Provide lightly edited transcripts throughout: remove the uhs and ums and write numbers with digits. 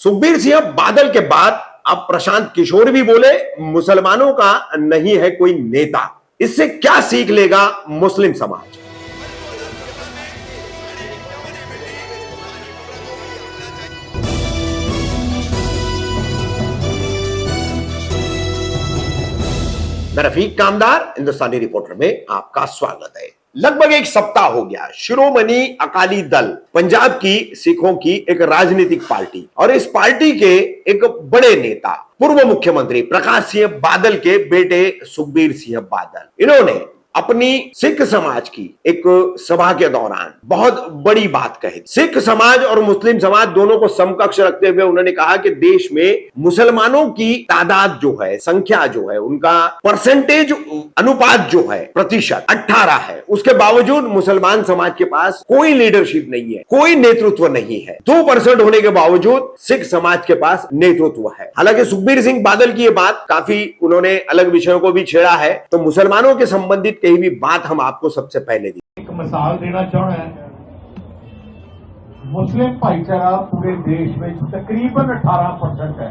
सुखबीर सिंह बादल के बाद अब प्रशांत किशोर भी बोले मुसलमानों का नहीं है कोई नेता। इससे क्या सीख लेगा मुस्लिम समाज? मैं रफीक कामदार हिंदुस्तानी रिपोर्टर में आपका स्वागत है। लगभग एक सप्ताह हो गया शिरोमणि अकाली दल पंजाब की सिखों की एक राजनीतिक पार्टी और इस पार्टी के एक बड़े नेता पूर्व मुख्यमंत्री प्रकाश सिंह बादल के बेटे सुखबीर सिंह बादल, इन्होंने अपनी सिख समाज की एक सभा के दौरान बहुत बड़ी बात कही। सिख समाज और मुस्लिम समाज दोनों को समकक्ष रखते हुए उन्होंने कहा कि देश में मुसलमानों की तादाद जो है, संख्या जो है, उनका परसेंटेज अनुपात जो है प्रतिशत 18 है, उसके बावजूद मुसलमान समाज के पास कोई लीडरशिप नहीं है, कोई नेतृत्व नहीं है। 2% होने के बावजूद सिख समाज के पास नेतृत्व है। हालांकि सुखबीर सिंह बादल की ये बात काफी उन्होंने अलग विषयों को भी छेड़ा है, तो मुसलमानों के संबंधित कहीं भी बात हम आपको सबसे पहले दी। एक मिसाल देना चाहना है, मुस्लिम भाईचारा पूरे देश में तकरीबन 18% है।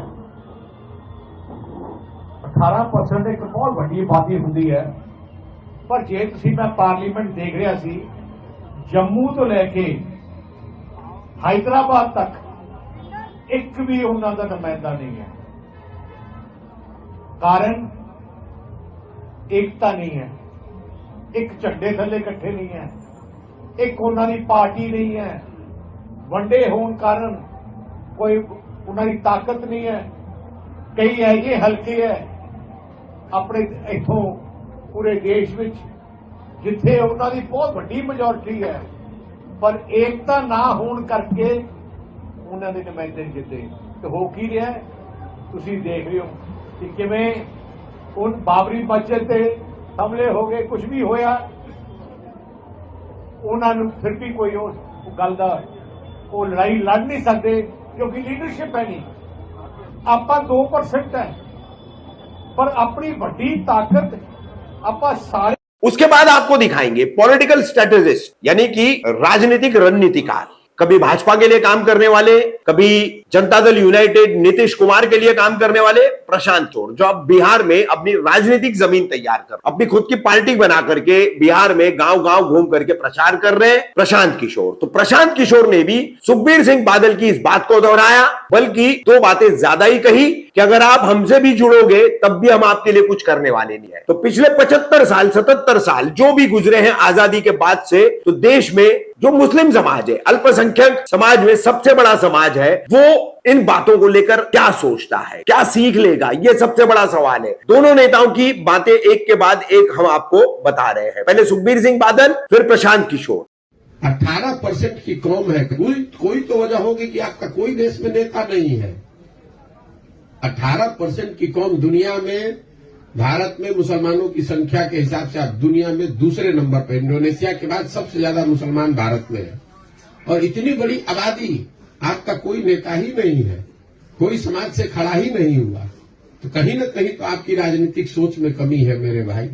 18% एक बहुत बड़ी आबादी होती है, पर जे तुसी मैं पार्लीमेंट देख रहा सी, जम्मू तो लैके हैदराबाद तक एक भी उन्हों का नुमाइंदा नहीं है। कारण एकता नहीं है, एक झंडे थले इकट्ठे नहीं है, एक उन्होंने पार्टी नहीं है, वंडे होने कारण कोई उन्होंने ताकत नहीं है। कई ऐसे हल्के है अपने इथों पूरे देश में जिथे उन्होंने बहुत बड़ी मेजोरिटी है, पर एकता ना होने करके उन्होंने नुमाइंदे जिते। तो हो की रहा है, तुसी देख रहे हो कि किवें उन बाबरी मस्जिद ते हमले हो गए, कुछ भी होया, उन्होंने फिर भी कोई उस गल दा वो लड़ाई लड़ नहीं सकते क्योंकि लीडरशिप है नहीं। आप 2% है, पर अपनी बड़ी ताकत आप सारे। उसके बाद आपको दिखाएंगे पॉलिटिकल स्ट्रेटेजिस्ट यानी कि राजनीतिक रणनीतिकार, कभी भाजपा के लिए काम करने वाले, कभी जनता दल यूनाइटेड नीतीश कुमार के लिए काम करने वाले प्रशांत किशोर, जो अब बिहार में अपनी राजनीतिक जमीन तैयार कर अपनी खुद की पार्टी बना करके बिहार में गांव गांव घूम करके प्रचार कर रहे हैं प्रशांत किशोर। तो प्रशांत किशोर ने भी सुखबीर सिंह बादल की इस बात को दोहराया, बल्कि 2 बातें ज्यादा ही कही कि अगर आप हमसे भी जुड़ोगे तब भी हम आपके लिए कुछ करने वाले नहीं है। तो पिछले 75 साल 77 साल जो भी गुजरे हैं आजादी के बाद से, तो देश में जो मुस्लिम समाज है, अल्पसंख्यक समाज में सबसे बड़ा समाज है, वो इन बातों को लेकर क्या सोचता है, क्या सीख लेगा, ये सबसे बड़ा सवाल है। दोनों नेताओं की बातें एक के बाद एक हम आपको बता रहे हैं। पहले सुखबीर सिंह बादल, फिर प्रशांत किशोर। 18% की कौम है, कोई तो वजह होगी कि आपका कोई देश में नेता नहीं है। 18% की कौम दुनिया में, भारत में मुसलमानों की संख्या के हिसाब से आप दुनिया में दूसरे नंबर पर, इंडोनेशिया के बाद सबसे ज्यादा मुसलमान भारत में है। और इतनी बड़ी आबादी, आपका कोई नेता ही नहीं है, कोई समाज से खड़ा ही नहीं हुआ, तो कहीं न कहीं तो आपकी राजनीतिक सोच में कमी है मेरे भाई।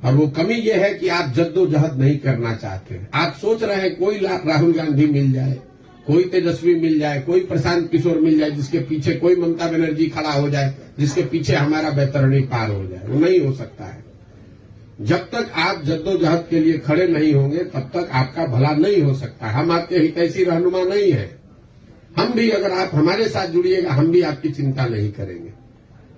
और वो कमी ये है कि आप जद्दोजहद नहीं करना चाहते। आप सोच रहे हैं कोई राहुल गांधी मिल जाए, कोई तेजस्वी मिल जाए, कोई प्रशांत किशोर मिल जाए, जिसके पीछे कोई ममता बनर्जी खड़ा हो जाए, जिसके पीछे हमारा बैतरणी पार हो जाए। वो नहीं हो सकता है। जब तक आप जद्दोजहद के लिए खड़े नहीं होंगे तब तक आपका भला नहीं हो सकता। हम आपके हितैषी रहनुमा नहीं है। हम भी, अगर आप हमारे साथ जुड़िएगा, हम भी आपकी चिंता नहीं करेंगे।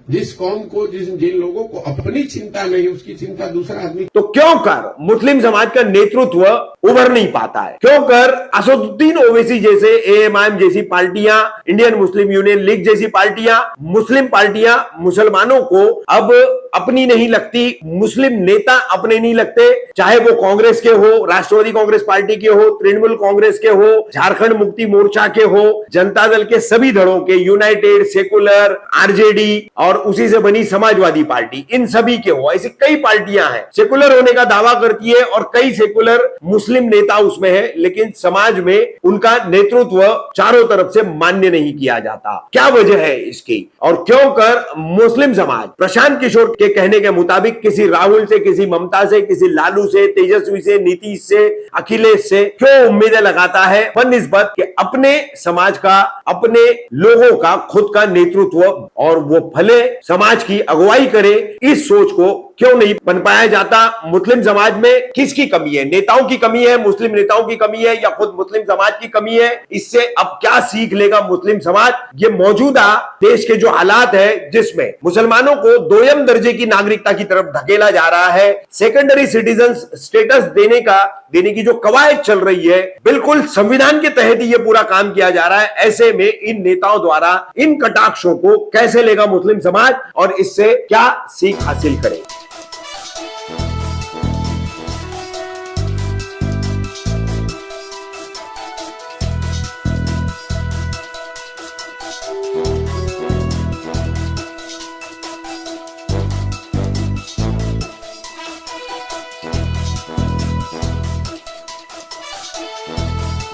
जिस कौम को, जिन लोगों को अपनी चिंता नहीं, उसकी चिंता दूसरा आदमी। तो क्यों कर मुस्लिम समाज का नेतृत्व उभर नहीं पाता है? क्यों कर असदुद्दीन ओवैसी जैसे, एएमआईएम जैसी पार्टियां, इंडियन मुस्लिम यूनियन लीग जैसी पार्टियां, मुस्लिम पार्टियां मुसलमानों को अब अपनी नहीं लगती, मुस्लिम नेता अपने नहीं लगते, चाहे वो कांग्रेस के हो, राष्ट्रवादी कांग्रेस पार्टी के हो, तृणमूल कांग्रेस के हो, झारखंड मुक्ति मोर्चा के हो, जनता दल के सभी दलों के, यूनाइटेड, सेकुलर, आरजेडी और उसी से बनी समाजवादी पार्टी, इन सभी के हो। ऐसी कई पार्टियां हैं, सेकुलर होने का दावा करती है और कई सेकुलर मुस्लिम नेता उसमें है, लेकिन समाज में उनका नेतृत्व चारों तरफ से मान्य नहीं किया जाता। क्या वजह है इसकी और क्यों कर मुस्लिम समाज प्रशांत किशोर के कहने के मुताबिक किसी राहुल से, किसी ममता से, किसी लालू से, तेजस्वी से, नीतीश से, अखिलेश से क्यों उम्मीदें लगाता है बनिस्बत कि अपने समाज का, अपने लोगों का खुद का नेतृत्व और वो भले समाज की अगुवाई करे, इस सोच को क्यों नहीं पनपाया जाता। मुस्लिम समाज में किसकी कमी है? नेताओं की कमी है, मुस्लिम नेताओं की कमी है, या खुद मुस्लिम समाज की कमी है? इससे अब क्या सीख लेगा मुस्लिम समाज? ये मौजूदा देश के जो हालात है जिसमें मुसलमानों को दोयम दर्जे की नागरिकता की तरफ धकेला जा रहा है, सेकेंडरी सिटीजन स्टेटस देने की जो कवायद चल रही है, बिल्कुल संविधान के तहत ही ये पूरा काम किया जा रहा है। ऐसे में इन नेताओं द्वारा इन कटाक्षों को कैसे लेगा मुस्लिम समाज और इससे क्या सीख हासिल करेगा?